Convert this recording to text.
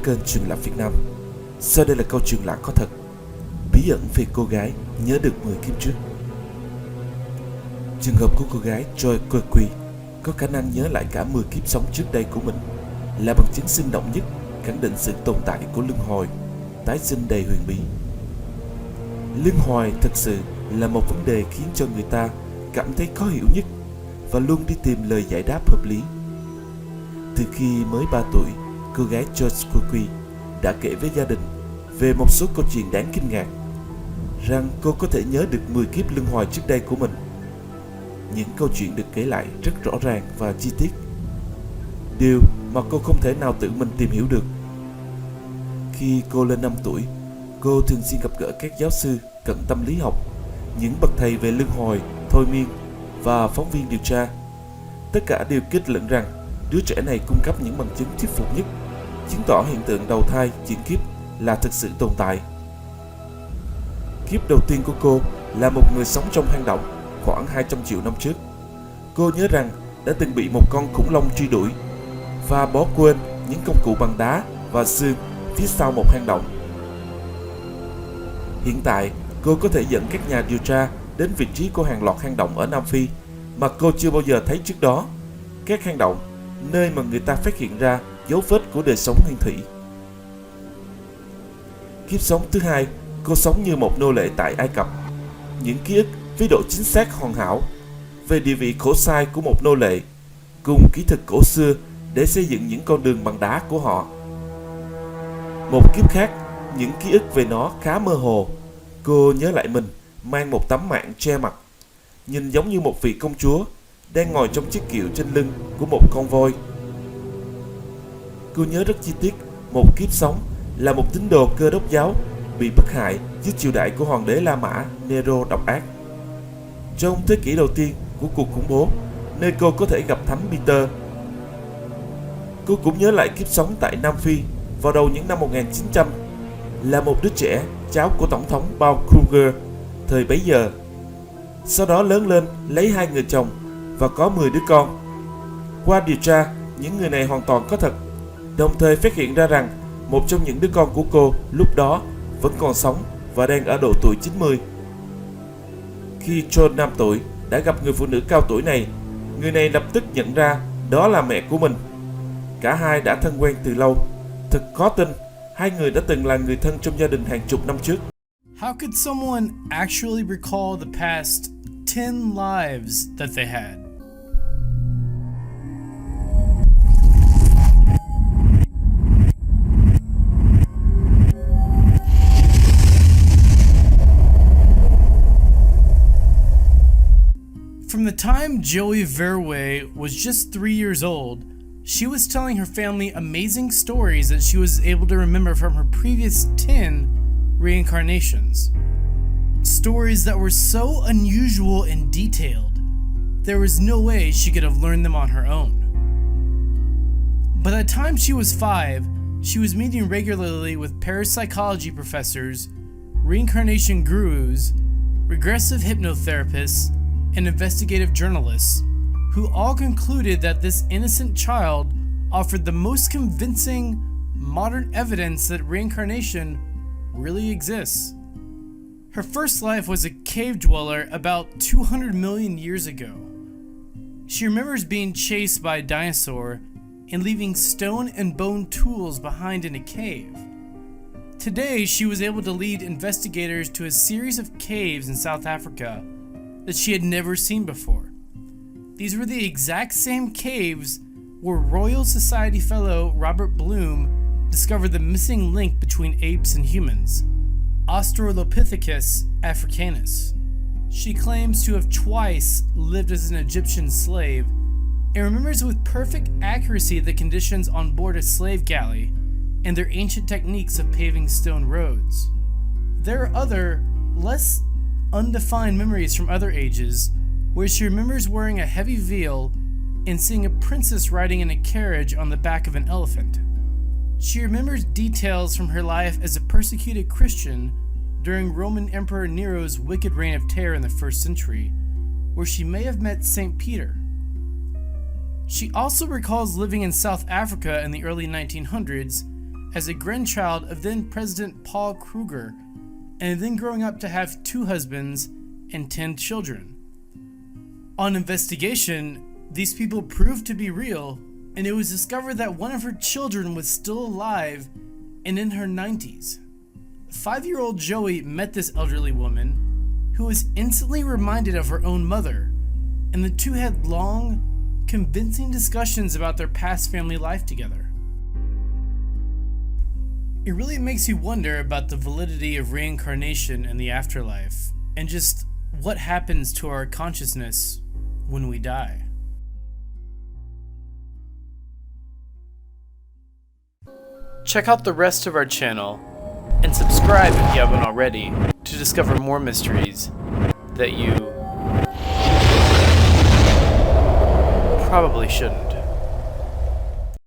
kênh Chuyện Lạ Việt Nam. Sau đây là câu chuyện lạ có thật, bí ẩn về cô gái nhớ được 10 kiếp trước. Trường hợp của cô gái Joy Quirky có khả năng nhớ lại cả 10 kiếp sống trước đây của mình là bằng chứng sinh động nhất khẳng định sự tồn tại của luân hồi, tái sinh đầy huyền bí. Luân hồi thật sự là một vấn đề khiến cho người ta cảm thấy khó hiểu nhất và luôn đi tìm lời giải đáp hợp lý. Từ khi mới 3 tuổi, cô gái Joy Quirky đã kể với gia đình về một số câu chuyện đáng kinh ngạc, rằng cô có thể nhớ được 10 kiếp luân hồi trước đây của mình. Những câu chuyện được kể lại rất rõ ràng và chi tiết, điều mà cô không thể nào tự mình tìm hiểu được. Khi cô lên 5 tuổi, cô thường xuyên gặp gỡ các giáo sư cận tâm lý học, những bậc thầy về luân hồi, thôi miên và phóng viên điều tra. Tất cả đều kết luận rằng đứa trẻ này cung cấp những bằng chứng thuyết phục nhất, chứng tỏ hiện tượng đầu thai chuyển kiếp là thực sự tồn tại. Kiếp đầu tiên của cô là một người sống trong hang động khoảng 200 triệu năm trước. Cô nhớ rằng đã từng bị một con khủng long truy đuổi và bỏ quên những công cụ bằng đá và xương phía sau một hang động. Hiện tại, cô có thể dẫn các nhà điều tra đến vị trí của hàng loạt hang động ở Nam Phi mà cô chưa bao giờ thấy trước đó. Các hang động, nơi mà người ta phát hiện ra dấu vết của đời sống nguyên thủy. Kiếp sống thứ hai, cô sống như một nô lệ tại Ai Cập. Những ký ức với độ chính xác hoàn hảo về địa vị khổ sai của một nô lệ, cùng kỹ thuật cổ xưa để xây dựng những con đường bằng đá của họ. Một kiếp khác, những ký ức về nó khá mơ hồ. Cô nhớ lại mình mang một tấm mạng che mặt, nhìn giống như một vị công chúa đang ngồi trong chiếc kiệu trên lưng của một con voi. Cô nhớ rất chi tiết một kiếp sống là một tín đồ Cơ đốc giáo bị bức hại dưới triều đại của hoàng đế La Mã Nero độc ác. Trong thế kỷ đầu tiên của cuộc khủng bố, nơi cô có thể gặp Thánh Peter. Cô cũng nhớ lại kiếp sống tại Nam Phi vào đầu những năm 1900, là một đứa trẻ cháu của Tổng thống Paul Kruger thời bấy giờ. Sau đó lớn lên lấy 2 người chồng và có 10 đứa con. Qua điều tra, những người này hoàn toàn có thật, đồng thời phát hiện ra rằng một trong những đứa con của cô lúc đó vẫn còn sống và đang ở độ tuổi 90. Khi John 5 tuổi đã gặp người phụ nữ cao tuổi này, người này lập tức nhận ra đó là mẹ của mình. Cả hai đã thân quen từ lâu. Thật khó tin, hai người đã từng là người thân trong gia đình hàng chục năm trước. How could someone actually recall the past 10 lives that they had? From the time Joey Verwey was just 3 years old, she was telling her family amazing stories that she was able to remember from her previous 10 reincarnations. Stories that were so unusual and detailed, there was no way she could have learned them on her own. By the time she was 5, she was meeting regularly with parapsychology professors, reincarnation gurus, regressive hypnotherapists, and investigative journalists, who all concluded that this innocent child offered the most convincing modern evidence that reincarnation really exists. Her first life was a cave dweller about 200 million years ago. She remembers being chased by a dinosaur and leaving stone and bone tools behind in a cave. Today, she was able to lead investigators to a series of caves in South Africa that she had never seen before. These were the exact same caves where Royal Society fellow Robert Bloom discovered the missing link between apes and humans, Australopithecus africanus. She claims to have twice lived as an Egyptian slave and remembers with perfect accuracy the conditions on board a slave galley and their ancient techniques of paving stone roads. There are other, less undefined memories from other ages where she remembers wearing a heavy veil and seeing a princess riding in a carriage on the back of an elephant. She remembers details from her life as a persecuted Christian during Roman Emperor Nero's wicked reign of terror in the 1st century, where she may have met St. Peter. She also recalls living in South Africa in the early 1900s as a grandchild of then President Paul Kruger, and then growing up to have 2 husbands and 10 children. On investigation, these people proved to be real, and it was discovered that one of her children was still alive and in her 90s. 5-year-old Joey met this elderly woman, who was instantly reminded of her own mother, and the two had long, convincing discussions about their past family life together. It really makes you wonder about the validity of reincarnation and the afterlife, and just what happens to our consciousness when we die. Check out the rest of our channel, and subscribe if you haven't already, to discover more mysteries that you probably shouldn't.